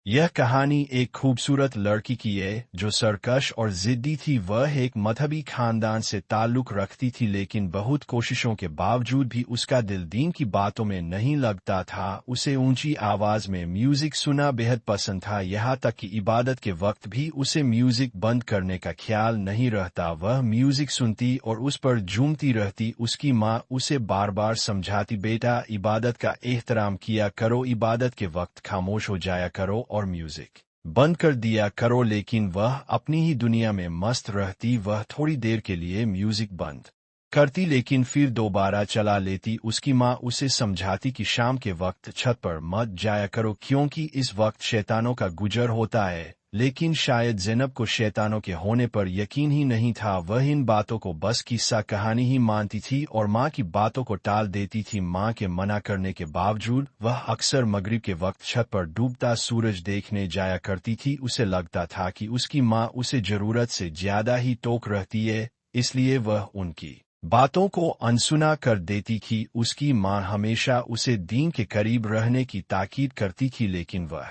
यह कहानी एक खूबसूरत लड़की की है जो सरकश और जिद्दी थी। वह एक मजहबी खानदान से ताल्लुक रखती थी, लेकिन बहुत कोशिशों के बावजूद भी उसका दिल दीन की बातों में नहीं लगता था। उसे ऊंची आवाज में म्यूजिक सुनना बेहद पसंद था, यहाँ तक कि इबादत के वक्त भी उसे म्यूजिक बंद करने का ख्याल नहीं रहता। वह म्यूजिक सुनती और उस पर झूमती रहती। उसकी माँ उसे बार बार समझाती, बेटा इबादत का एहतराम किया करो, इबादत के वक्त खामोश हो जाया करो और म्यूजिक बंद कर दिया करो, लेकिन वह अपनी ही दुनिया में मस्त रहती। वह थोड़ी देर के लिए म्यूजिक बंद करती लेकिन फिर दोबारा चला लेती। उसकी माँ उसे समझाती कि शाम के वक्त छत पर मत जाया करो क्योंकि इस वक्त शैतानों का गुजर होता है, लेकिन शायद ज़ैनब को शैतानों के होने पर यकीन ही नहीं था। वह इन बातों को बस किस्सा कहानी ही मानती थी और माँ की बातों को टाल देती थी। माँ के मना करने के बावजूद वह अक्सर मगरिब के वक्त छत पर डूबता सूरज देखने जाया करती थी। उसे लगता था कि उसकी माँ उसे जरूरत से ज्यादा ही टोक रहती है, इसलिए वह उनकी बातों को अनसुना कर देती थी। उसकी माँ हमेशा उसे दीन के करीब रहने की ताकीद करती थी, लेकिन वह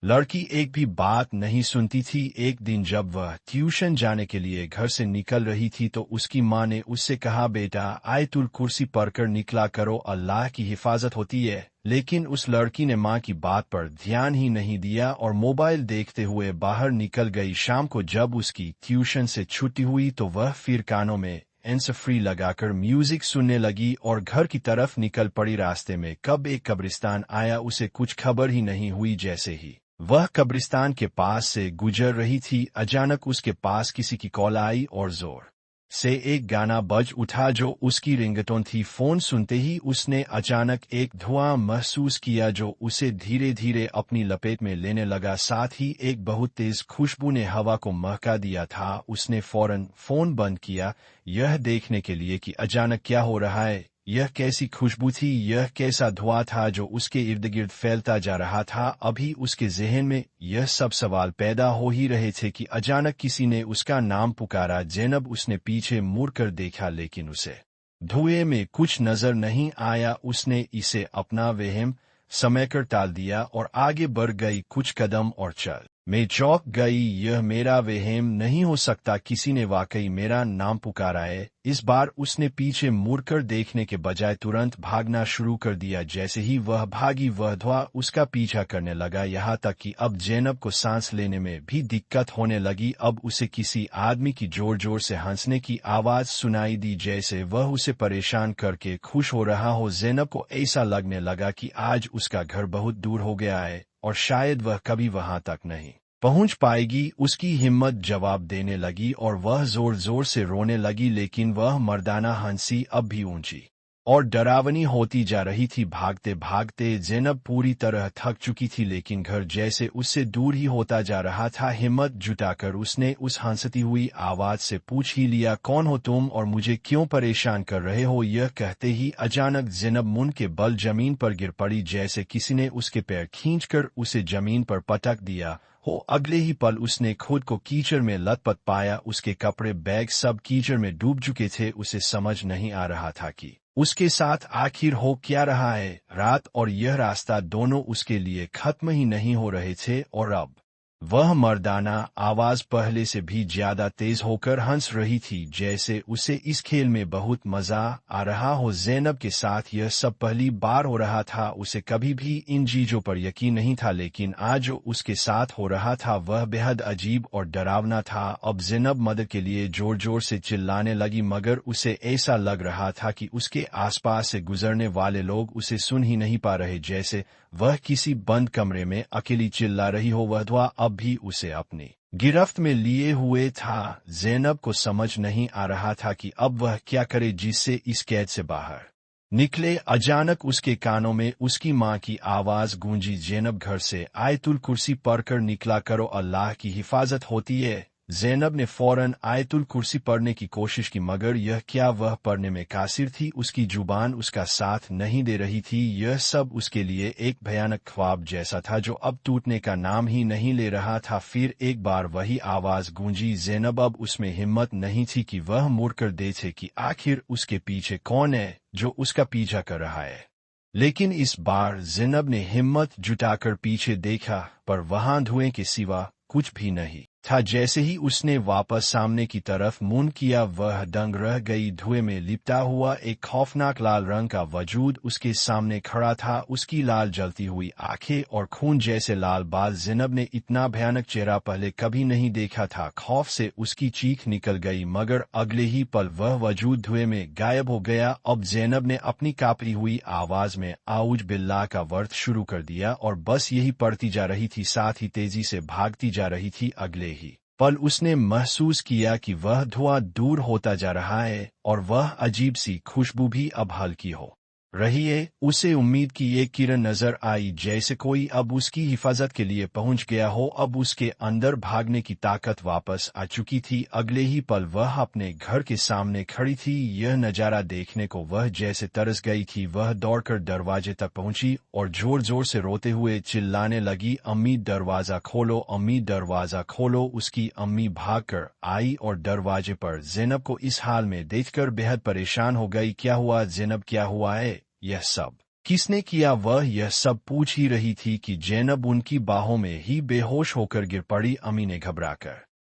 लड़की एक भी बात नहीं सुनती थी। एक दिन जब वह ट्यूशन जाने के लिए घर से निकल रही थी तो उसकी माँ ने उससे कहा, बेटा आयतुल कुर्सी पढ़कर निकला करो, अल्लाह की हिफाजत होती है। लेकिन उस लड़की ने माँ की बात पर ध्यान ही नहीं दिया और मोबाइल देखते हुए बाहर निकल गई। शाम को जब उसकी ट्यूशन से छुट्टी हुई तो वह फिर कानों में हैंड्स फ्री लगाकर म्यूजिक सुनने लगी और घर की तरफ निकल पड़ी। रास्ते में कब एक कब्रिस्तान आया, उसे कुछ खबर ही नहीं हुई। जैसे ही वह कब्रिस्तान के पास से गुजर रही थी, अचानक उसके पास किसी की कॉल आई और जोर से एक गाना बज उठा जो उसकी रिंगटोन थी। फोन सुनते ही उसने अचानक एक धुआं महसूस किया जो उसे धीरे धीरे अपनी लपेट में लेने लगा। साथ ही एक बहुत तेज खुशबू ने हवा को महका दिया था। उसने फौरन फोन बंद किया, यह देखने के लिए कि अचानक क्या हो रहा है। यह कैसी खुशबू थी, यह कैसा धुआं था जो उसके इर्द गिर्द फैलता जा रहा था। अभी उसके जहन में यह सब सवाल पैदा हो ही रहे थे कि अचानक किसी ने उसका नाम पुकारा, ज़ैनब। उसने पीछे मुड़कर देखा लेकिन उसे धुएं में कुछ नजर नहीं आया। उसने इसे अपना वहम समझकर टाल दिया और आगे बढ़ गई। कुछ कदम और चल मैं चौंक गई, यह मेरा वहम नहीं हो सकता, किसी ने वाकई मेरा नाम पुकारा है। इस बार उसने पीछे मुड़कर देखने के बजाय तुरंत भागना शुरू कर दिया। जैसे ही वह भागी वह धुआं उसका पीछा करने लगा, यहाँ तक कि अब ज़ैनब को सांस लेने में भी दिक्कत होने लगी। अब उसे किसी आदमी की जोर जोर से हंसने की आवाज सुनाई दी, जैसे वह उसे परेशान करके खुश हो रहा हो। ज़ैनब को ऐसा लगने लगा कि आज उसका घर बहुत दूर हो गया है और शायद वह कभी वहां तक नहीं पहुंच पाएगी। उसकी हिम्मत जवाब देने लगी और वह जोर जोर से रोने लगी, लेकिन वह मर्दाना हंसी अब भी ऊंची और डरावनी होती जा रही थी। भागते भागते ज़ैनब पूरी तरह थक चुकी थी, लेकिन घर जैसे उससे दूर ही होता जा रहा था। हिम्मत जुटाकर उसने उस हंसती हुई आवाज से पूछ ही लिया, कौन हो तुम और मुझे क्यों परेशान कर रहे हो। यह कहते ही अचानक ज़ैनब मुंह के बल जमीन पर गिर पड़ी, जैसे किसी ने उसके पैर खींचकर उसे जमीन पर पटक दिया हो। अगले ही पल उसने खुद को कीचड़ में लथपथ पाया। उसके कपड़े बैग सब कीचड़ में डूब चुके थे। उसे समझ नहीं आ रहा था कि उसके साथ आखिर हो क्या रहा है। रात और यह रास्ता दोनों उसके लिए खत्म ही नहीं हो रहे थे और अब वह मर्दाना आवाज पहले से भी ज्यादा तेज होकर हंस रही थी, जैसे उसे इस खेल में बहुत मजा आ रहा हो। ज़ैनब के साथ यह सब पहली बार हो रहा था। उसे कभी भी इन चीजों पर यकीन नहीं था, लेकिन आज जो उसके साथ हो रहा था वह बेहद अजीब और डरावना था। अब ज़ैनब मदद के लिए जोर जोर से चिल्लाने लगी, मगर उसे ऐसा लग रहा था कि उसके आसपास से गुजरने वाले लोग उसे सुन ही नहीं पा रहे, जैसे वह किसी बंद कमरे में अकेली चिल्ला रही हो। वह धुआं अब भी उसे अपनी गिरफ्त में लिए हुए था। ज़ैनब को समझ नहीं आ रहा था कि अब वह क्या करे जिससे इस कैद से बाहर निकले। अचानक उसके कानों में उसकी माँ की आवाज गूंजी, ज़ैनब घर से आयतुल कुर्सी पढ़कर निकला करो, अल्लाह की हिफाजत होती है। ज़ैनब ने फौरन आयतुल कुर्सी पढ़ने की कोशिश की, मगर यह क्या वह पढ़ने में कासिर थी। उसकी जुबान उसका साथ नहीं दे रही थी। यह सब उसके लिए एक भयानक ख्वाब जैसा था जो अब टूटने का नाम ही नहीं ले रहा था। फिर एक बार वही आवाज गूंजी। ज़ैनब अब उसमें हिम्मत नहीं थी कि वह मुड़कर देखे कि आखिर उसके पीछे कौन है जो उसका पीछा कर रहा है। लेकिन इस बार ज़ैनब ने हिम्मत जुटाकर पीछे देखा, पर वहां धुएं के सिवा कुछ भी नहीं था। जैसे ही उसने वापस सामने की तरफ मुंह किया, वह दंग रह गई। धुएं में लिपटा हुआ एक खौफनाक लाल रंग का वजूद उसके सामने खड़ा था। उसकी लाल जलती हुई आंखें और खून जैसे लाल बाल। ज़ैनब ने इतना भयानक चेहरा पहले कभी नहीं देखा था। खौफ से उसकी चीख निकल गई, मगर अगले ही पल वह वजूद धुएं में गायब हो गया। अब ज़ैनब ने अपनी कांपती हुई आवाज में आऊज बिल्लाह का वर्त शुरू कर दिया और बस यही पढ़ती जा रही थी, साथ ही तेजी से भागती जा रही थी। अगले ही पल उसने महसूस किया कि वह धुआं दूर होता जा रहा है और वह अजीब सी खुशबू भी अब हल्की हो रही है। उसे उम्मीद की एक किरण नजर आई, जैसे कोई अब उसकी हिफाजत के लिए पहुंच गया हो। अब उसके अंदर भागने की ताकत वापस आ चुकी थी। अगले ही पल वह अपने घर के सामने खड़ी थी। यह नजारा देखने को वह जैसे तरस गई थी। वह दौड़कर दरवाजे तक पहुंची और जोर जोर से रोते हुए चिल्लाने लगी, अम्मी दरवाजा खोलो, अम्मी दरवाजा खोलो। उसकी अम्मी भागकर आई और दरवाजे पर ज़ैनब को इस हाल में देखकर बेहद परेशान हो गई। क्या हुआ ज़ैनब, क्या हुआ है? यह सब किसने किया? वह यह सब पूछ ही रही थी कि ज़ैनब उनकी बाहों में ही बेहोश होकर गिर पड़ी। अम्मी ने घबराकर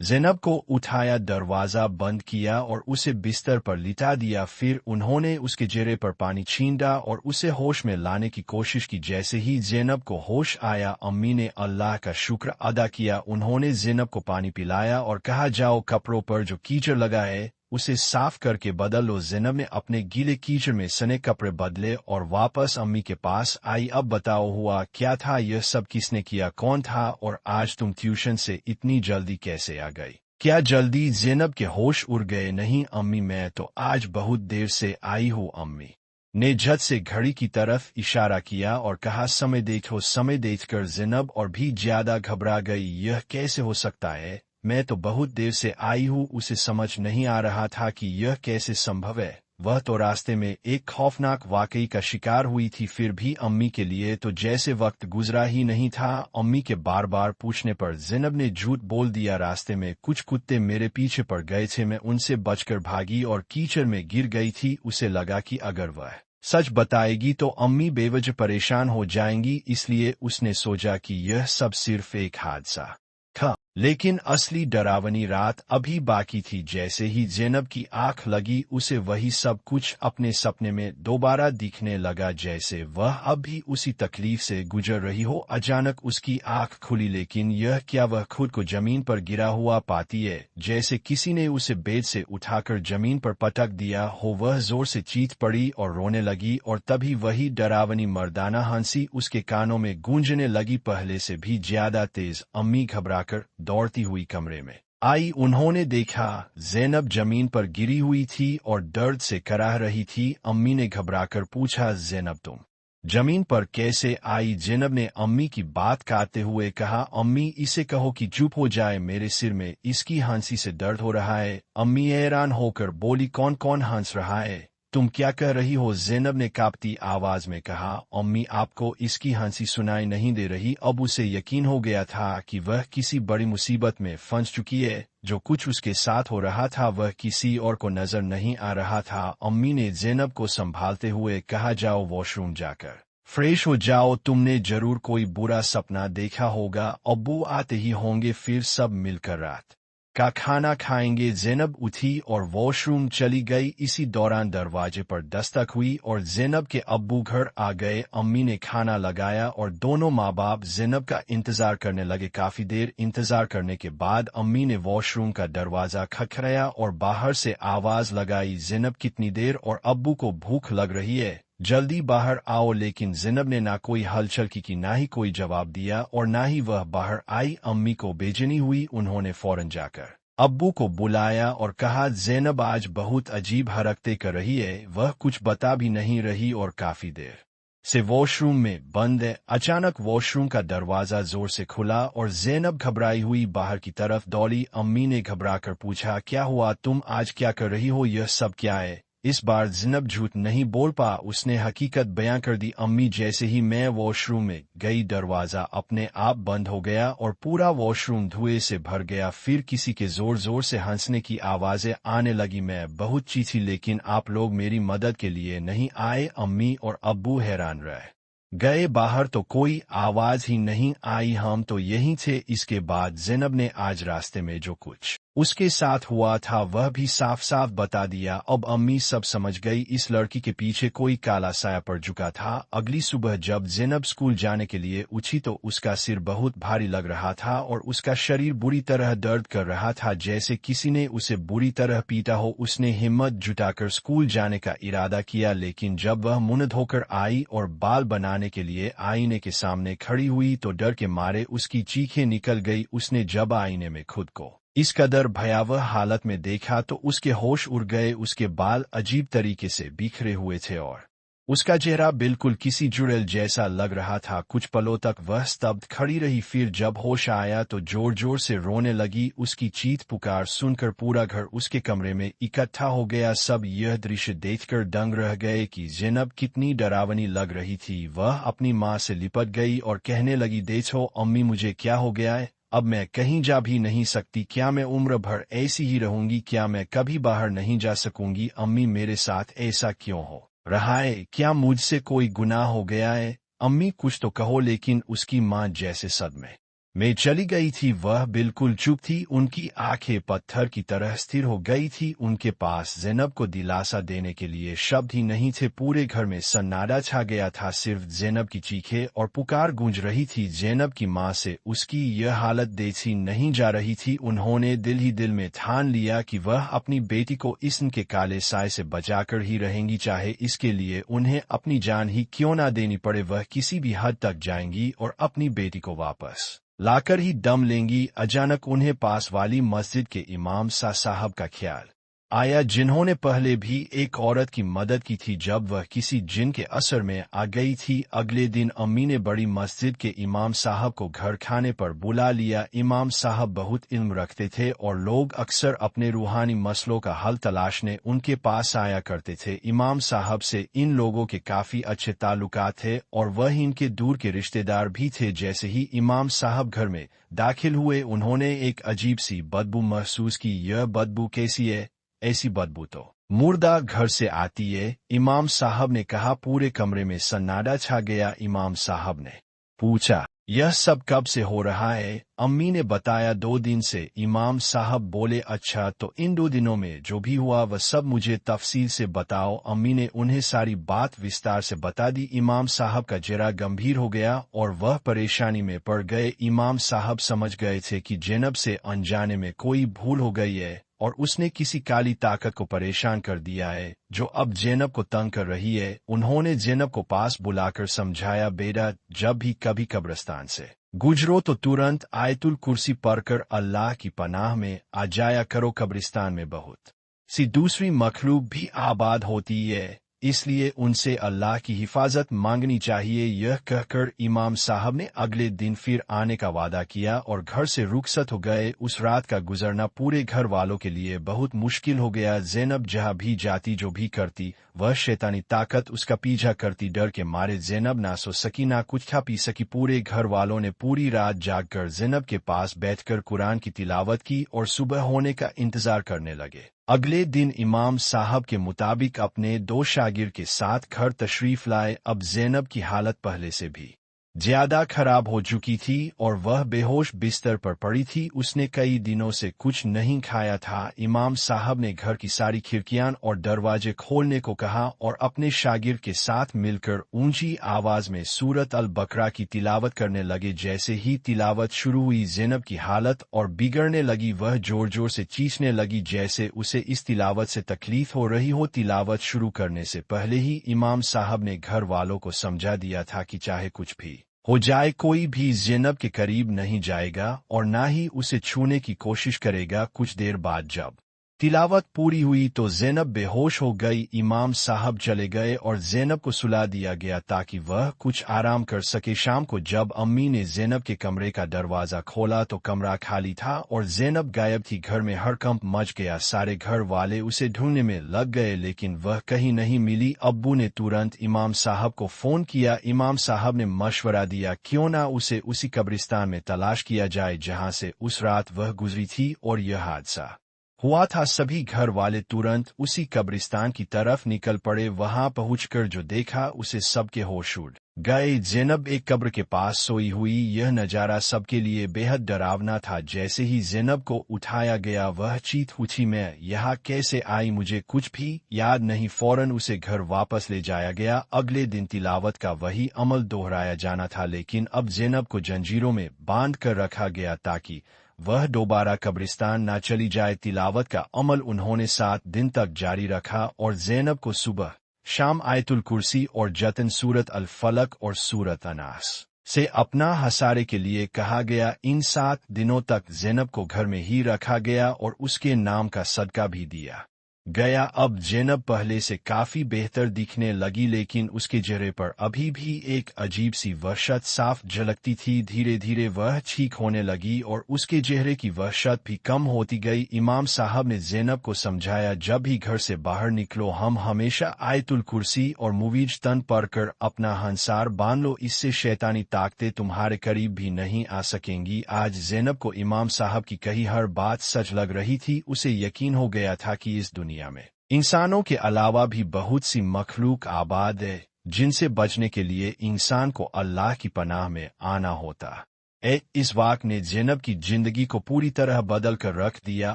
ज़ैनब को उठाया, दरवाजा बंद किया और उसे बिस्तर पर लिटा दिया। फिर उन्होंने उसके चेहरे पर पानी छींटा और उसे होश में लाने की कोशिश की। जैसे ही ज़ैनब को होश आया, अम्मी ने अल्लाह का शुक्र अदा किया। उन्होंने ज़ैनब को पानी पिलाया और कहा, जाओ कपड़ों पर जो कीचड़ लगा है उसे साफ करके बदल लो। ज़ैनब ने अपने गीले कीचड़ में सने कपड़े बदले और वापस अम्मी के पास आई। अब बताओ, हुआ क्या था? यह सब किसने किया? कौन था? और आज तुम ट्यूशन से इतनी जल्दी कैसे आ गई? क्या जल्दी? ज़ैनब के होश उड़ गए। नहीं अम्मी, मैं तो आज बहुत देर से आई हूँ। अम्मी ने झट से घड़ी की तरफ इशारा किया और कहा, समय देखो। समय देखकर ज़ैनब और भी ज्यादा घबरा गई। यह कैसे हो सकता है? मैं तो बहुत देर से आई हूँ। उसे समझ नहीं आ रहा था कि यह कैसे संभव है। वह तो रास्ते में एक खौफनाक वाकई का शिकार हुई थी। फिर भी अम्मी के लिए तो जैसे वक्त गुजरा ही नहीं था। अम्मी के बार बार पूछने पर ज़ैनब ने झूठ बोल दिया, रास्ते में कुछ कुत्ते मेरे पीछे पड़ गए थे, मैं उनसे बचकर भागी और कीचड़ में गिर गई थी। उसे लगा कि अगर वह सच बताएगी तो अम्मी बेवजह परेशान हो जाएंगी, इसलिए उसने सोचा कि यह सब सिर्फ एक हादसा था। लेकिन असली डरावनी रात अभी बाकी थी। जैसे ही ज़ैनब की आंख लगी, उसे वही सब कुछ अपने सपने में दोबारा दिखने लगा, जैसे वह अब भी उसी तकलीफ से गुजर रही हो। अचानक उसकी आंख खुली, लेकिन यह क्या, वह खुद को जमीन पर गिरा हुआ पाती है, जैसे किसी ने उसे बेड से उठाकर जमीन पर पटक दिया हो। वह जोर से चीख पड़ी और रोने लगी और तभी वही डरावनी मर्दाना हंसी उसके कानों में गूंजने लगी, पहले से भी ज्यादा तेज। अम्मी घबराकर दौड़ती हुई कमरे में आई। उन्होंने देखा ज़ैनब जमीन पर गिरी हुई थी और दर्द से कराह रही थी। अम्मी ने घबराकर पूछा, ज़ैनब तुम जमीन पर कैसे आई? ज़ैनब ने अम्मी की बात काटते हुए कहा, अम्मी इसे कहो कि चुप हो जाए, मेरे सिर में इसकी हंसी से दर्द हो रहा है। अम्मी हैरान होकर बोली, कौन कौन हंस रहा है? तुम क्या कह रही हो? ज़ैनब ने कांपती आवाज में कहा, अम्मी आपको इसकी हंसी सुनाई नहीं दे रही? अब उसे यकीन हो गया था कि वह किसी बड़ी मुसीबत में फंस चुकी है। जो कुछ उसके साथ हो रहा था वह किसी और को नजर नहीं आ रहा था। अम्मी ने ज़ैनब को संभालते हुए कहा, जाओ वॉशरूम जाकर फ्रेश हो जाओ, तुमने जरूर कोई बुरा सपना देखा होगा। अब्बू आते ही होंगे, फिर सब मिलकर रात का खाना खाएंगे। ज़ैनब उठी और वॉशरूम चली गई। इसी दौरान दरवाजे पर दस्तक हुई और ज़ैनब के अब्बू घर आ गए। अम्मी ने खाना लगाया और दोनों माँ बाप ज़ैनब का इंतजार करने लगे। काफी देर इंतजार करने के बाद अम्मी ने वॉशरूम का दरवाजा खटखटाया और बाहर से आवाज लगाई, ज़ैनब कितनी देर? और अब्बू को भूख लग रही है, जल्दी बाहर आओ। लेकिन ज़ैनब ने ना कोई हलचल की, ना ही कोई जवाब दिया और ना ही वह बाहर आई। अम्मी को बेचैनी हुई। उन्होंने फौरन जाकर अब्बू को बुलाया और कहा, ज़ैनब आज बहुत अजीब हरकतें कर रही है, वह कुछ बता भी नहीं रही और काफी देर से वॉशरूम में बंद है। अचानक वॉशरूम का दरवाजा जोर से खुला और ज़ैनब घबराई हुई बाहर की तरफ दौड़ी। अम्मी ने घबराकर पूछा, क्या हुआ? तुम आज क्या कर रही हो? यह सब क्या है? इस बार ज़ैनब झूठ नहीं बोल पा, उसने हकीकत बयां कर दी। अम्मी, जैसे ही मैं वॉशरूम में गई दरवाज़ा अपने आप बंद हो गया और पूरा वॉशरूम धुएं से भर गया। फिर किसी के जोर जोर से हंसने की आवाज़ें आने लगी। मैं बहुत चीखी लेकिन आप लोग मेरी मदद के लिए नहीं आए। अम्मी और अब्बू हैरान रह गए। बाहर तो कोई आवाज़ ही नहीं आई, हम तो यहीं थे। इसके बाद ज़ैनब ने आज रास्ते में जो कुछ उसके साथ हुआ था वह भी साफ साफ बता दिया। अब अम्मी सब समझ गई, इस लड़की के पीछे कोई काला साया पड़ चुका था। अगली सुबह जब ज़ैनब स्कूल जाने के लिए उठी तो उसका सिर बहुत भारी लग रहा था और उसका शरीर बुरी तरह दर्द कर रहा था, जैसे किसी ने उसे बुरी तरह पीटा हो। उसने हिम्मत जुटाकर स्कूल जाने का इरादा किया, लेकिन जब वह मुंह धोकर आई और बाल बनाने के लिए आईने के सामने खड़ी हुई तो डर के मारे उसकी चीखें निकल गई। उसने जब आईने में खुद को इस कदर भयावह हालत में देखा तो उसके होश उड़ गए। उसके बाल अजीब तरीके से बिखरे हुए थे और उसका चेहरा बिल्कुल किसी जुड़ेल जैसा लग रहा था। कुछ पलों तक वह स्तब्ध खड़ी रही, फिर जब होश आया तो जोर जोर से रोने लगी। उसकी चीख पुकार सुनकर पूरा घर उसके कमरे में इकट्ठा हो गया। सब यह दृश्य देखकर दंग रह गए कि ज़ैनब कितनी डरावनी लग रही थी। वह अपनी माँ से लिपट गई और कहने लगी, देखो अम्मी, मुझे क्या हो गया है? अब मैं कहीं जा भी नहीं सकती। क्या मैं उम्र भर ऐसी ही रहूंगी? क्या मैं कभी बाहर नहीं जा सकूंगी? अम्मी, मेरे साथ ऐसा क्यों हो रहा है? क्या मुझसे कोई गुनाह हो गया है? अम्मी, कुछ तो कहो। लेकिन उसकी माँ जैसे सदमे में चली गई थी। वह बिल्कुल चुप थी, उनकी आंखें पत्थर की तरह स्थिर हो गई थी। उनके पास ज़ैनब को दिलासा देने के लिए शब्द ही नहीं थे। पूरे घर में सन्नाटा छा गया था, सिर्फ ज़ैनब की चीखें और पुकार गूंज रही थी। ज़ैनब की माँ से उसकी यह हालत देखी नहीं जा रही थी। उन्होंने दिल ही दिल में ठान लिया कि वह अपनी बेटी को इस्म के काले साए से बचाकर ही रहेंगी, चाहे इसके लिए उन्हें अपनी जान ही क्यों ना देनी पड़े। वह किसी भी हद तक जाएंगी और अपनी बेटी को वापस लाकर ही दम लेंगी। अचानक उन्हें पास वाली मस्जिद के इमाम साहब का ख्याल आया, जिन्होंने पहले भी एक औरत की मदद की थी जब वह किसी जिन के असर में आ गई थी। अगले दिन अम्मी ने बड़ी मस्जिद के इमाम साहब को घर खाने पर बुला लिया। इमाम साहब बहुत इल्म रखते थे और लोग अक्सर अपने रूहानी मसलों का हल तलाशने उनके पास आया करते थे। इमाम साहब से इन लोगों के काफी अच्छे ताल्लुकात थे और वह इनके दूर के रिश्तेदार भी थे। जैसे ही इमाम साहब घर में दाखिल हुए उन्होंने एक अजीब सी बदबू महसूस की। यह बदबू कैसी है? ऐसी बदबू तो मुर्दा घर से आती है, इमाम साहब ने कहा। पूरे कमरे में सन्नाटा छा गया। इमाम साहब ने पूछा, यह सब कब से हो रहा है? अम्मी ने बताया, 2 दिन से। इमाम साहब बोले, अच्छा, तो इन 2 दिनों में जो भी हुआ वह सब मुझे तफसील से बताओ। अम्मी ने उन्हें सारी बात विस्तार से बता दी। इमाम साहब का चेहरा गंभीर हो गया और वह परेशानी में पड़ गए। इमाम साहब समझ गए थे कि ज़ैनब से अनजाने में कोई भूल हो गई है और उसने किसी काली ताकत को परेशान कर दिया है जो अब ज़ैनब को तंग कर रही है। उन्होंने ज़ैनब को पास बुलाकर समझाया, बेटा, जब भी कभी कब्रिस्तान से गुजरो तो तुरंत आयतुल कुर्सी पढ़कर अल्लाह की पनाह में आ जाया करो। कब्रिस्तान में बहुत सी दूसरी मखलूक भी आबाद होती है, इसलिए उनसे अल्लाह की हिफाजत मांगनी चाहिए। यह कहकर इमाम साहब ने अगले दिन फिर आने का वादा किया और घर से रुखसत हो गए। उस रात का गुजरना पूरे घर वालों के लिए बहुत मुश्किल हो गया। ज़ैनब जहाँ भी जाती, जो भी करती, वह शैतानी ताकत उसका पीछा करती। डर के मारे ज़ैनब ना सो सकी ना कुछ खा पी सकी। पूरे घर वालों ने पूरी रात जागकर ज़ैनब के पास बैठकर कुरान की तिलावत की और सुबह होने का इंतजार करने लगे। अगले दिन इमाम साहब के मुताबिक अपने 2 शागिर्द के साथ घर तशरीफ लाए। अब ज़ैनब की हालत पहले से भी ज्यादा खराब हो चुकी थी और वह बेहोश बिस्तर पर पड़ी थी। उसने कई दिनों से कुछ नहीं खाया था। इमाम साहब ने घर की सारी खिड़कियां और दरवाजे खोलने को कहा और अपने शागिर्द के साथ मिलकर ऊंची आवाज में सूरत अल बकरा की तिलावत करने लगे। जैसे ही तिलावत शुरू हुई ज़ैनब की हालत और बिगड़ने लगी। वह जोर जोर से चीखने लगी जैसे उसे इस तिलावत से तकलीफ हो रही हो। तिलावत शुरू करने से पहले ही इमाम साहब ने घर वालों को समझा दिया था कि चाहे कुछ भी हो जाए, कोई भी ज़ैनब के करीब नहीं जाएगा और ना ही उसे छूने की कोशिश करेगा। कुछ देर बाद जब तिलावत पूरी हुई तो ज़ैनब बेहोश हो गई। इमाम साहब चले गए और ज़ैनब को सुला दिया गया ताकि वह कुछ आराम कर सके। शाम को जब अम्मी ने ज़ैनब के कमरे का दरवाज़ा खोला तो कमरा खाली था और ज़ैनब गायब थी। घर में हड़कंप मच गया। सारे घर वाले उसे ढूंढने में लग गए लेकिन वह कहीं नहीं मिली। अब्बू ने तुरंत इमाम साहब को फ़ोन किया। इमाम साहब ने मशवरा दिया क्यों ना उसे उसी कब्रिस्तान में तलाश किया जाए जहां से उस रात वह गुजरी थी और यह हादसा हुआ था। सभी घर वाले तुरंत उसी कब्रिस्तान की तरफ निकल पड़े। वहां पहुंचकर जो देखा उसे सबके होश उड़ गए। ज़ैनब एक कब्र के पास सोई हुई। यह नज़ारा सबके लिए बेहद डरावना था। जैसे ही ज़ैनब को उठाया गया वह चीख उठी, मैं यहाँ कैसे आई, मुझे कुछ भी याद नहीं। फौरन उसे घर वापस ले जाया गया। अगले दिन तिलावत का वही अमल दोहराया जाना था लेकिन अब ज़ैनब को जंजीरों में बांध कर रखा गया ताकि वह दोबारा कब्रिस्तान न चली जाए। तिलावत का अमल उन्होंने 7 दिन तक जारी रखा और ज़ैनब को सुबह शाम आयतुल कुर्सी और जतन सूरत अल फलक और सूरत अनास से अपना हसारे के लिए कहा गया। इन 7 दिनों तक ज़ैनब को घर में ही रखा गया और उसके नाम का सदका भी दिया गया। अब ज़ैनब पहले से काफी बेहतर दिखने लगी लेकिन उसके चेहरे पर अभी भी एक अजीब सी वहशत साफ झलकती थी। धीरे धीरे वह ठीक होने लगी और उसके चेहरे की वहशत भी कम होती गई। इमाम साहब ने ज़ैनब को समझाया जब भी घर से बाहर निकलो हम हमेशा आयतुल कुर्सी और मुवीज तन पढ़कर अपना हंसार बांध लो, इससे शैतानी ताकतें तुम्हारे करीब भी नहीं आ सकेंगी। आज ज़ैनब को इमाम साहब की कही हर बात सच लग रही थी। उसे यकीन हो गया था कि इस दुनिया में इंसानों के अलावा भी बहुत सी मखलूक आबाद है जिनसे बचने के लिए इंसान को अल्लाह की पनाह में आना होता है। इस वाक़ ने ज़ैनब की जिंदगी को पूरी तरह बदल कर रख दिया।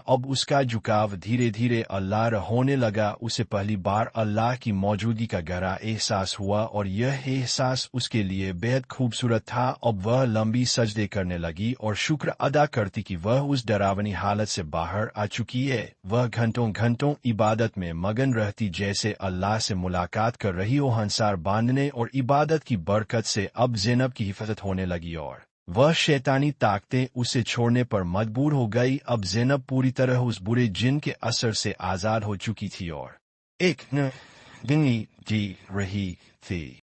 अब उसका झुकाव धीरे धीरे अल्लाह होने लगा। उसे पहली बार अल्लाह की मौजूदगी का गहरा एहसास हुआ और यह एहसास उसके लिए बेहद खूबसूरत था। अब वह लंबी सजदे करने लगी और शुक्र अदा करती कि वह उस डरावनी हालत से बाहर आ चुकी है। वह घंटों घंटों इबादत में मगन रहती जैसे अल्लाह से मुलाकात कर रही हो। हंसार बांधने और इबादत की बरकत से अब ज़ैनब की हिफाजत होने लगी और वह शैतानी ताकतें उसे छोड़ने पर मजबूर हो गई। अब ज़ैनब पूरी तरह उस बुरे जिन के असर से आज़ाद हो चुकी थी और एक नई जिंदगी जी रही थी।